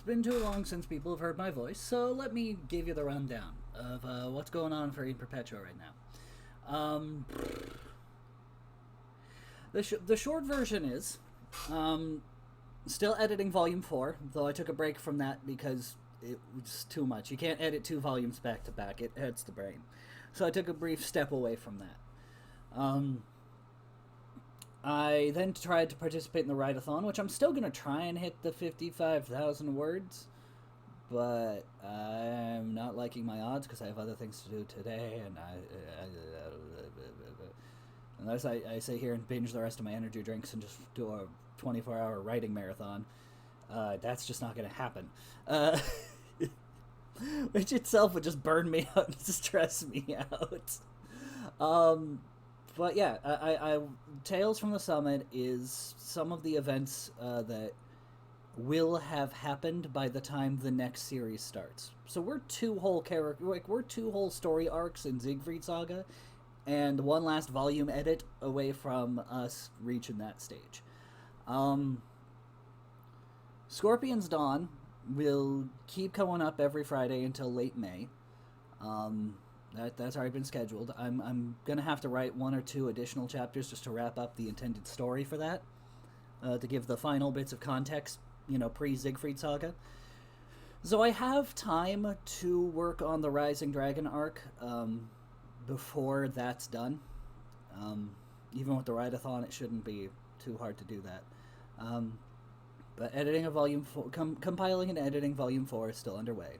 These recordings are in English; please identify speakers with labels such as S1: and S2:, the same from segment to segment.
S1: It's been too long since people have heard my voice, so let me give you the rundown of what's going on for Perpetua right now. The short version is still editing Volume 4, though I took a break from that because it was too much. You can't edit two volumes back to back, it hurts the brain. So I took a brief step away from that. I then tried to participate in the write-a-thon, which I'm still going to try and hit the 55,000 words, but I'm not liking my odds because I have other things to do today, and unless I sit here and binge the rest of my energy drinks and just do a 24-hour writing marathon, that's just not going to happen. Which itself would just burn me out and stress me out. But yeah, Tales from the Summit is some of the events that will have happened by the time the next series starts. So we're two whole story arcs in Siegfried Saga, and one last volume edit away from us reaching that stage. Scorpion's Dawn will keep going up every Friday until late May. That's already been scheduled. I'm gonna have to write one or two additional chapters just to wrap up the intended story for that, to give the final bits of context, pre-Siegfried Saga. So I have time to work on the Rising Dragon arc before that's done. Even with the write-a-thon, it shouldn't be too hard to do that. But editing a volume 4, compiling and editing volume 4 is still underway.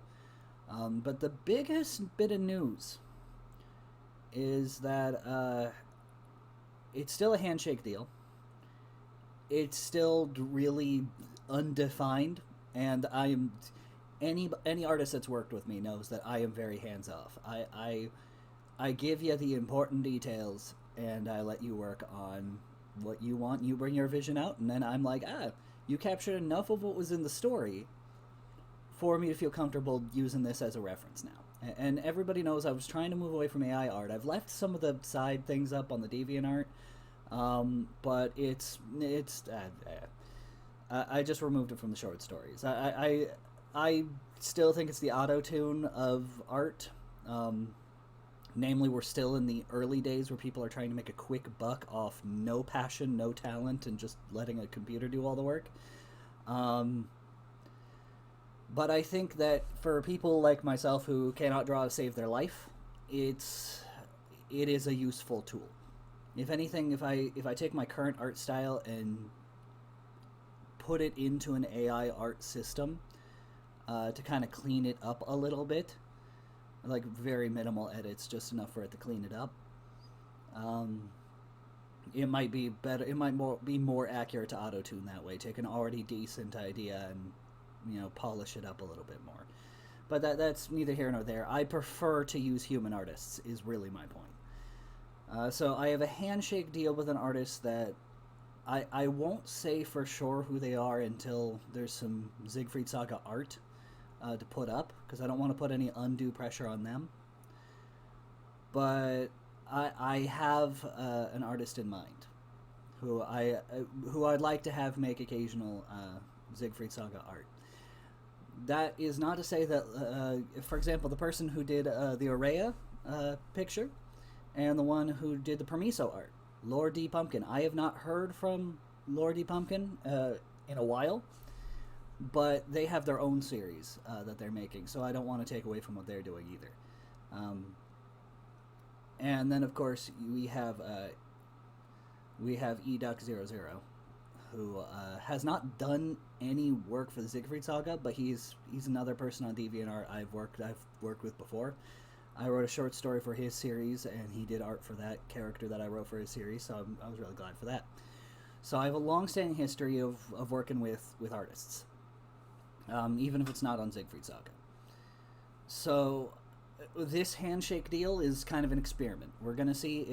S1: But the biggest bit of news is that it's still a handshake deal. It's still really undefined, and I am any artist that's worked with me knows that I am very hands off. I give you the important details, and I let you work on what you want. You bring your vision out, and then I'm like, you captured enough of what was in the story for me to feel comfortable using this as a reference now. And everybody knows I was trying to move away from AI art. I've left some of the side things up on the DeviantArt, but I just removed it from the short stories. I still think it's the auto-tune of art. Namely, we're still in the early days where people are trying to make a quick buck off no passion, no talent, and just letting a computer do all the work. But I think that for people like myself who cannot draw to save their life, it is a useful tool. If anything, if I take my current art style and put it into an AI art system to kind of clean it up a little bit, like very minimal edits, just enough for it to clean it up, it might be better. It might be more accurate to auto-tune that way. Take an already decent idea and polish it up a little bit more. But that's neither here nor there. I prefer to use human artists, is really my point. So I have a handshake deal with an artist that I won't say for sure who they are until there's some Siegfried Saga art to put up, because I don't want to put any undue pressure on them. But I have an artist in mind who I'd like to have make occasional Siegfried Saga art. That is not to say that, for example, the person who did the Aurea picture and the one who did the Permiso art, Lord D. Pumpkin. I have not heard from Lord D. Pumpkin in a while, but they have their own series that they're making, so I don't want to take away from what they're doing either. And then, of course, we have EDuck00, who has not done any work for the Siegfried Saga, but he's another person on DeviantArt I've worked with before. I wrote a short story for his series, and he did art for that character that I wrote for his series, so I was really glad for that. So I have a long-standing history of working with artists, even if it's not on Siegfried Saga. So this handshake deal is kind of an experiment. We're going to see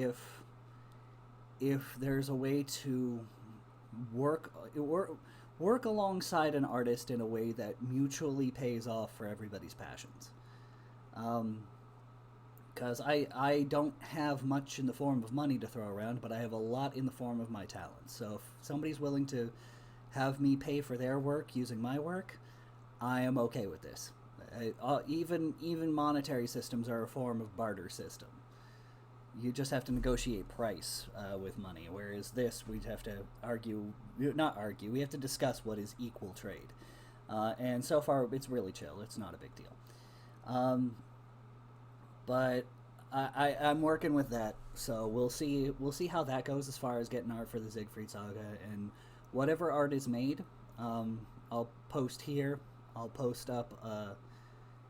S1: if there's a way to work alongside an artist in a way that mutually pays off for everybody's passions. Because I don't have much in the form of money to throw around, but I have a lot in the form of my talent. So if somebody's willing to have me pay for their work using my work, I am okay with this. Even monetary systems are a form of barter system. You just have to negotiate price with money, whereas this we'd have to not argue. We have to discuss what is equal trade, and so far it's really chill. It's not a big deal. But I'm working with that, so we'll see how that goes as far as getting art for the Siegfried Saga, and whatever art is made, I'll post here. I'll post up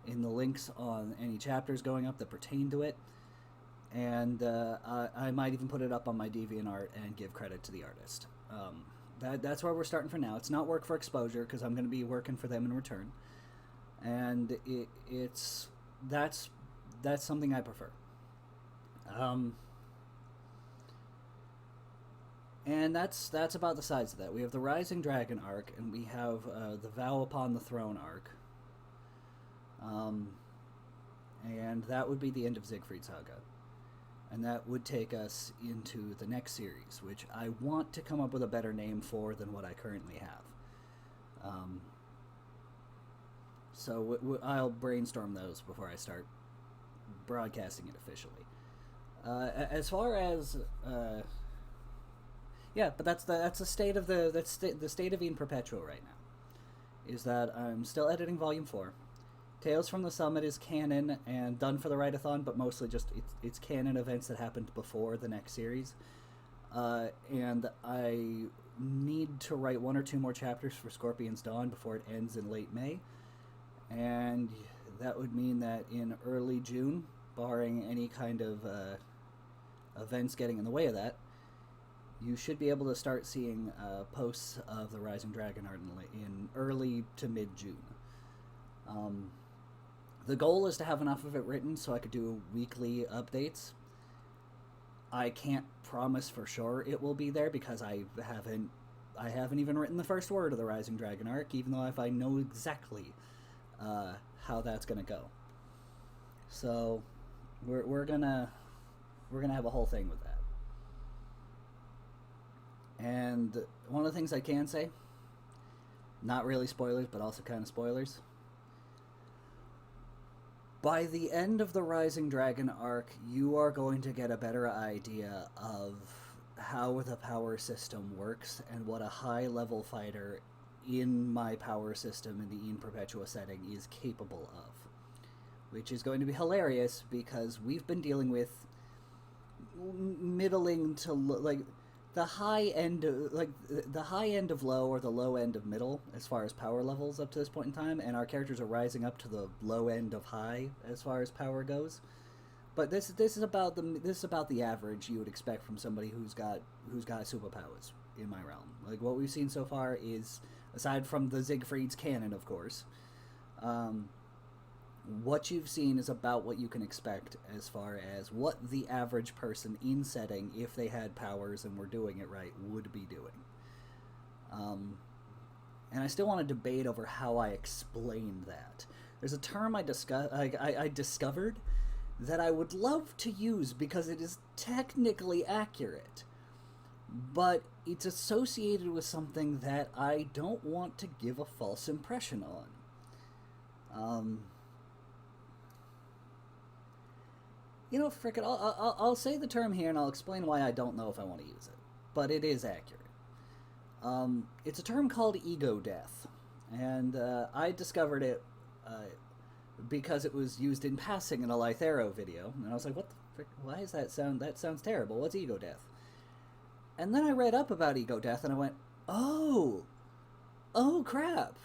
S1: in the links on any chapters going up that pertain to it, and I might even put it up on my DeviantArt and give credit to the artist. That's where we're starting for now. It's not work for exposure because I'm going to be working for them in return, and that's something I prefer. And that's about the size of that. We have the Rising Dragon arc, and we have the Vow Upon the Throne arc. And that would be the end of Siegfried Saga. And that would take us into the next series, which I want to come up with a better name for than what I currently have. So I'll brainstorm those before I start broadcasting it officially. As far as yeah, but that's the state of the state of Eden Perpetua right now. Is that I'm still editing Volume 4. Tales from the Summit is canon and done for the Write-a-thon, but mostly just it's canon events that happened before the next series. And I need to write 1 or 2 more chapters for Scorpion's Dawn before it ends in late May. And that would mean that in early June, barring any kind of events getting in the way of that, you should be able to start seeing posts of the Rising Dragon art in early to mid-June. The goal is to have enough of it written so I could do weekly updates. I can't promise for sure it will be there because I haven't even written the first word of the Rising Dragon arc, even though I know exactly how that's gonna go. So we're gonna have a whole thing with that. And one of the things I can say, not really spoilers, but also kind of spoilers. By the end of the Rising Dragon arc, you are going to get a better idea of how the power system works and what a high-level fighter in my power system in the Eden Perpetua setting is capable of. Which is going to be hilarious because we've been dealing with middling to the high end of low or the low end of middle as far as power levels up to this point in time, and our characters are rising up to the low end of high as far as power goes. But this is about the average you would expect from somebody who's got superpowers in my realm. Like what we've seen so far is, aside from the Siegfried's canon, of course, what you've seen is about what you can expect as far as what the average person in setting, if they had powers and were doing it right, would be doing. And I still want to debate over how I explained that. There's a term I discovered that I would love to use because it is technically accurate, but it's associated with something that I don't want to give a false impression on. Frick it, I'll say the term here and I'll explain why I don't know if I want to use it. But it is accurate. It's a term called ego death. And I discovered it because it was used in passing in a Lythero video. And I was like, what the frick? Why is that sound? That sounds terrible. What's ego death? And then I read up about ego death and I went, oh crap.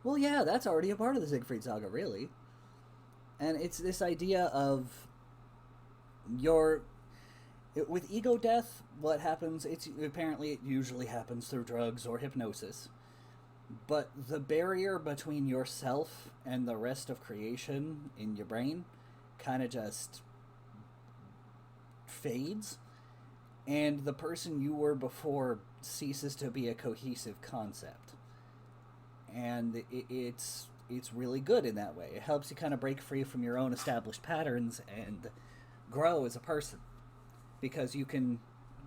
S1: Well, yeah, that's already a part of the Siegfried Saga, really. And it's this idea of with ego death, what happens, apparently it usually happens through drugs or hypnosis, but the barrier between yourself and the rest of creation in your brain kind of just fades, and the person you were before ceases to be a cohesive concept. And it's really good in that way. It helps you kind of break free from your own established patterns and grow as a person, because you can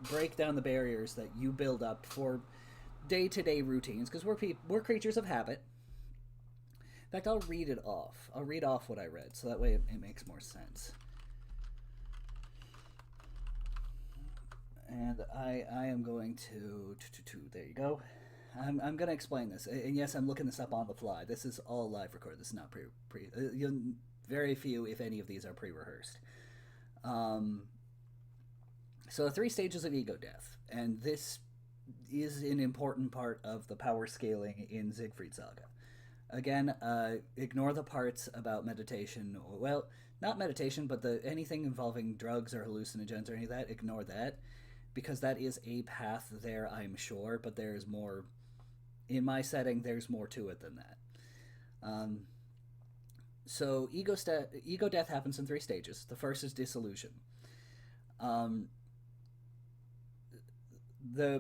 S1: break down the barriers that you build up for day-to-day routines, because we're creatures of habit. In fact, I'll read it off. I'll read off what I read, so that way it makes more sense. And I am going to there you go. I'm going to explain this. And yes, I'm looking this up on the fly. This is all live recorded. This is not very few, if any, of these are pre-rehearsed. So the 3 stages of ego death, and this is an important part of the power scaling in Siegfried Saga. Again, ignore the parts about meditation. Well, not meditation, but anything involving drugs or hallucinogens or any of that. Ignore that, because that is a path there, I'm sure. But there's more. In my setting, there's more to it than that. So ego death happens in 3 stages. The first is dissolution.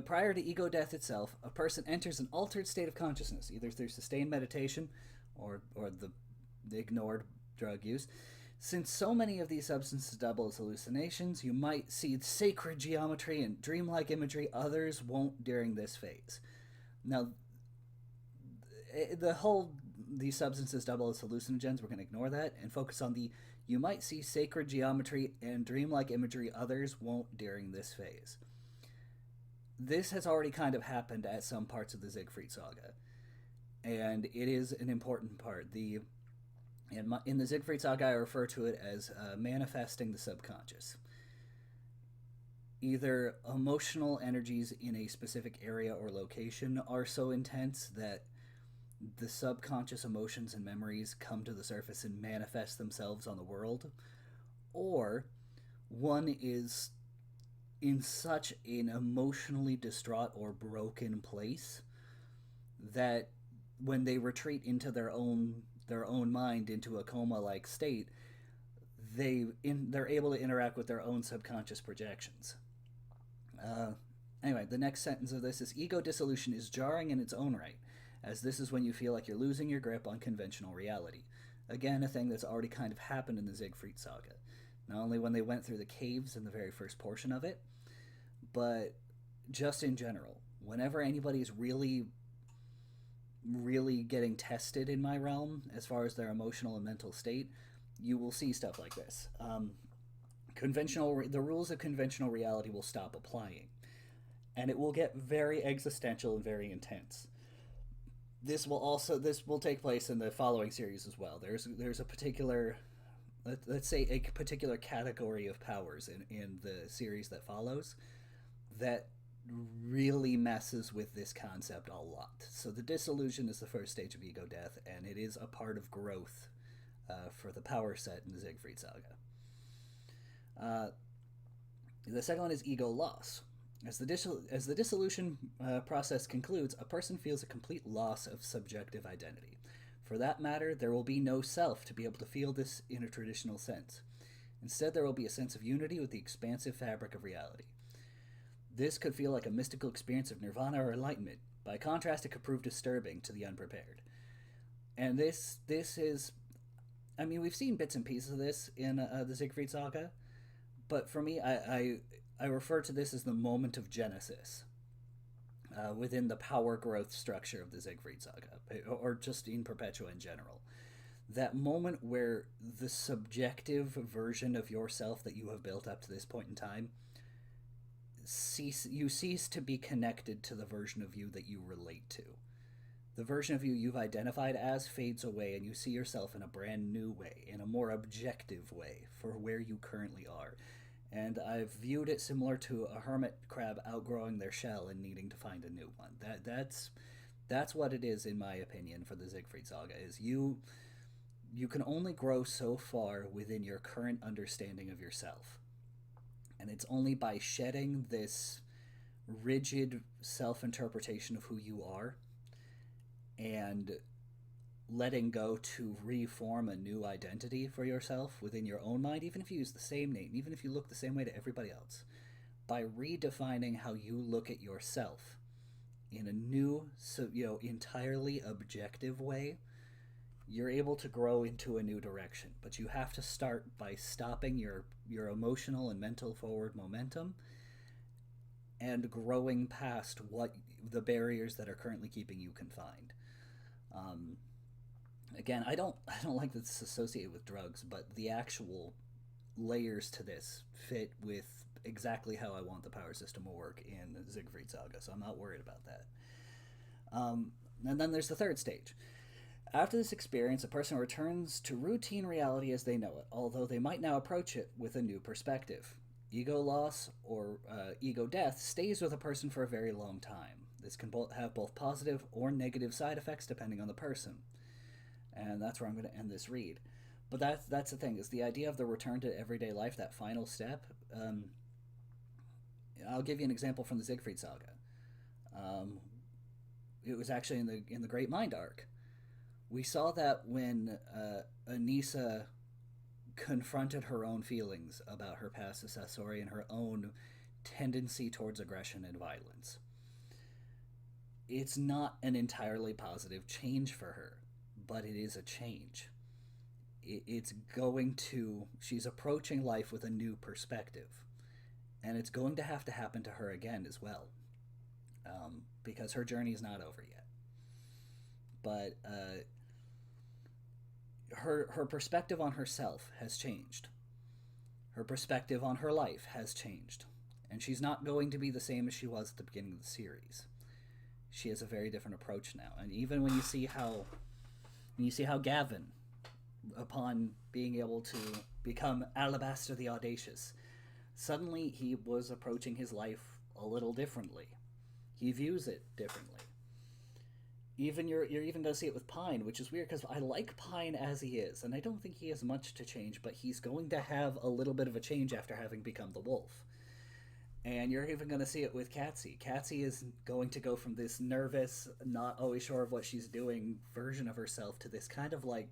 S1: Prior to ego death itself, a person enters an altered state of consciousness, either through sustained meditation or the ignored drug use. Since so many of these substances double as hallucinations, you might see sacred geometry and dreamlike imagery. Others won't during this phase. Now, these substances double as hallucinogens, we're going to ignore that and focus on you might see sacred geometry and dreamlike imagery. Others won't during this phase. This has already kind of happened at some parts of the Siegfried Saga, and it is an important part. In the Siegfried Saga, I refer to it as manifesting the subconscious. Either emotional energies in a specific area or location are so intense that the subconscious emotions and memories come to the surface and manifest themselves on the world, or one is in such an emotionally distraught or broken place that when they retreat into their own mind, into a coma-like state, they're able to interact with their own subconscious projections. Anyway, the next sentence of this is, ego dissolution is jarring in its own right, as this is when you feel like you're losing your grip on conventional reality. Again, a thing that's already kind of happened in the Siegfried Saga. Not only when they went through the caves in the very first portion of it, but just in general. Whenever anybody's really, really getting tested in my realm, as far as their emotional and mental state, you will see stuff like this. The rules of conventional reality will stop applying, and it will get very existential and very intense. This will take place in the following series as well. There's a particular, let's say, a particular category of powers in the series that follows that really messes with this concept a lot. So the dissolution is the first stage of ego death, and it is a part of growth for the power set in the Siegfried Saga. The second one is ego loss. As the dissolution process concludes, a person feels a complete loss of subjective identity. For that matter, there will be no self to be able to feel this in a traditional sense. Instead, there will be a sense of unity with the expansive fabric of reality. This could feel like a mystical experience of nirvana or enlightenment. By contrast, it could prove disturbing to the unprepared. And this is, I mean, we've seen bits and pieces of this in the Siegfried Saga, but for me, I refer to this as the moment of genesis within the power growth structure of the Siegfried Saga, or just in Perpetua in general. That moment where the subjective version of yourself that you have built up to this point in time cease to be connected to the version of you that you relate to. The version of you you've identified as fades away, and you see yourself in a brand new way, in a more objective way for where you currently are. And I've viewed it similar to a hermit crab outgrowing their shell and needing to find a new one. That's what it is, in my opinion, for the Siegfried Saga. Is you can only grow so far within your current understanding of yourself. And it's only by shedding this rigid self-interpretation of who you are and letting go to reform a new identity for yourself within your own mind, even if you use the same name, even if you look the same way to everybody else, by redefining how you look at yourself in a new, entirely objective way, you're able to grow into a new direction. But you have to start by stopping your emotional and mental forward momentum and growing past what the barriers that are currently keeping you confined. again, I don't like that it's associated with drugs, but the actual layers to this fit with exactly how I want the power system to work in Siegfried Saga, so I'm not worried about that. And then there's the third stage. After this experience, a person returns to routine reality as they know it, although they might now approach it with a new perspective. Ego loss or ego death stays with a person for a very long time. This can have both positive or negative side effects depending on the person. And that's where I'm going to end this read. But that's the thing, is the idea of the return to everyday life, that final step. I'll give you an example from the Siegfried Saga. It was actually in the Great Mind arc. We saw that when Anissa confronted her own feelings about her past accessory and her own tendency towards aggression and violence. It's not an entirely positive change for her, but it is a change. It's going to... She's approaching life with a new perspective. And it's going to have to happen to her again as well. Because her journey is not over yet. But her perspective on herself has changed. Her perspective on her life has changed. And she's not going to be the same as she was at the beginning of the series. She has a very different approach now. And even when you see how Gavin, upon being able to become Alabaster the Audacious, suddenly he was approaching his life a little differently. He views it differently. Even you're even going to see it with Pine, which is weird because I like Pine as he is, and I don't think he has much to change, but he's going to have a little bit of a change after having become the wolf. And you're even going to see it with Catsy. Catsy is going to go from this nervous, not always sure of what she's doing version of herself to this kind of like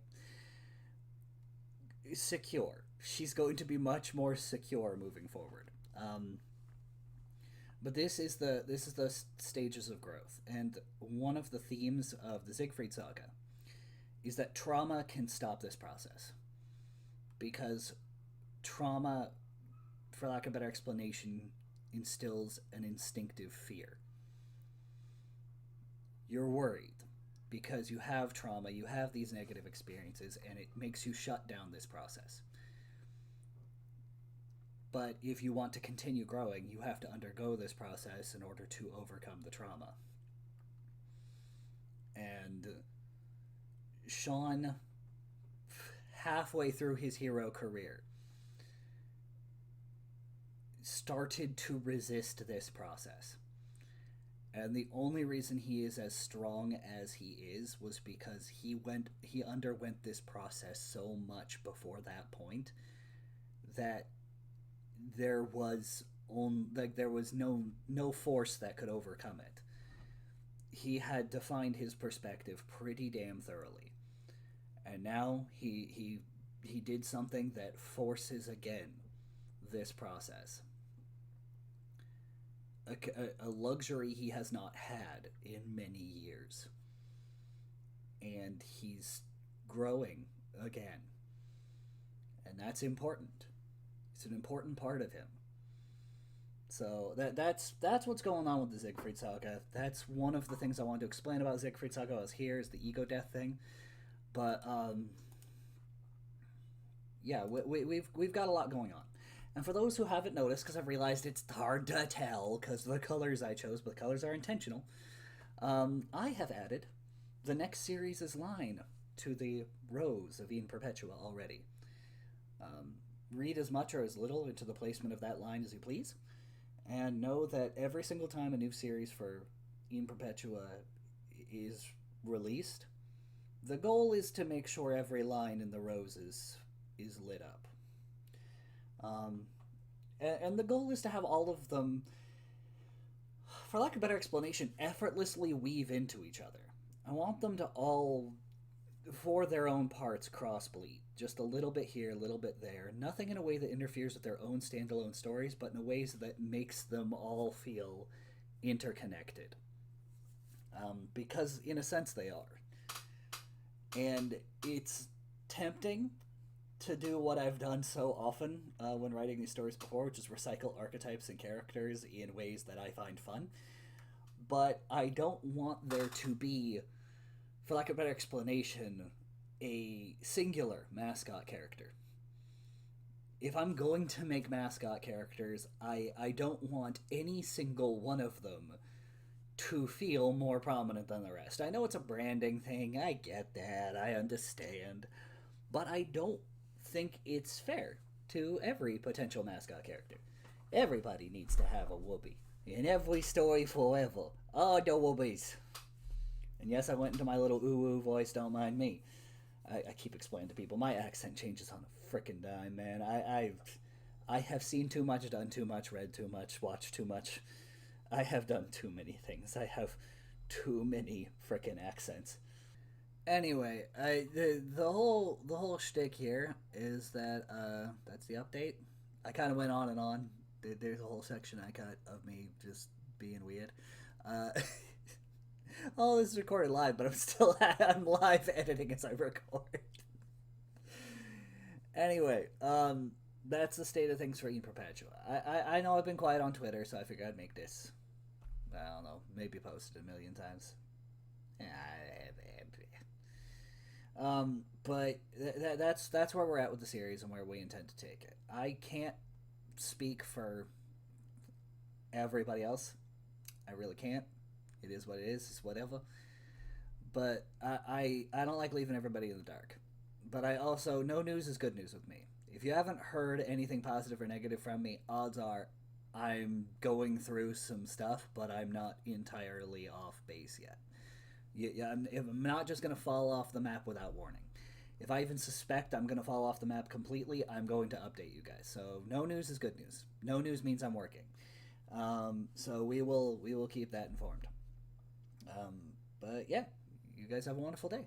S1: secure. She's going to be much more secure moving forward. But this is the stages of growth, and one of the themes of the Siegfried Saga is that trauma can stop this process, because trauma, for lack of a better explanation, instills an instinctive fear. You're worried because you have trauma, you have these negative experiences, and it makes you shut down this process. But if you want to continue growing, you have to undergo this process in order to overcome the trauma. And Sean, halfway through his hero career, started to resist this process. And the only reason he is as strong as he is was because he underwent this process so much before that point that there was no force that could overcome it. He had defined his perspective pretty damn thoroughly, and now he did something that forces again this process, a luxury he has not had in many years, and he's growing again, and that's important. It's an important part of him. So that's what's going on with the Siegfried Saga. That's one of the things I wanted to explain about Siegfried Saga while I was here, is the ego death thing. But yeah, we've got a lot going on. And for those who haven't noticed, because I've realized it's hard to tell because of the colors I chose, but the colors are intentional, I have added the next series' line to the rows of Perpetua already. Read as much or as little into the placement of that line as you please, and know that every single time a new series for Perpetua is released, the goal is to make sure every line in the rows is lit up. And the goal is to have all of them, for lack of a better explanation, effortlessly weave into each other. I want them to all, for their own parts, cross-bleed. Just a little bit here, a little bit there. Nothing in a way that interferes with their own standalone stories, but in ways that makes them all feel interconnected. Because, in a sense, they are. And it's tempting to do what I've done so often when writing these stories before, which is recycle archetypes and characters in ways that I find fun. But I don't want there to be, for lack of a better explanation, a singular mascot character. If I'm going to make mascot characters, I don't want any single one of them to feel more prominent than the rest. I know it's a branding thing, I get that, I understand. But I don't think it's fair to every potential mascot character. Everybody needs to have a Whoopi. In every story forever. Oh, the Whoopies. And yes, I went into my little ooh voice, don't mind me. I keep explaining to people, my accent changes on a frickin' dime, man. I have seen too much, done too much, read too much, watched too much. I have done too many things. I have too many frickin' accents. Anyway, the whole shtick here is that that's the update. I kind of went on and on. There's a whole section I cut of me just being weird. Uh, all this is recorded live, but I'm live editing as I record. Anyway, that's the state of things for Eat Perpetua. I know I've been quiet on Twitter, so I figured I'd make this. I don't know, maybe posted a million times. But that's where we're at with the series and where we intend to take it. I can't speak for everybody else. I really can't. It is what it is. It's whatever. But I don't like leaving everybody in the dark. But I also, no news is good news with me. If you haven't heard anything positive or negative from me, odds are I'm going through some stuff, but I'm not entirely off base yet. Yeah, I'm not just going to fall off the map without warning. If I even suspect I'm going to fall off the map completely, I'm going to update you guys. So no news is good news. No news means I'm working. So we will keep that informed. But yeah, you guys have a wonderful day.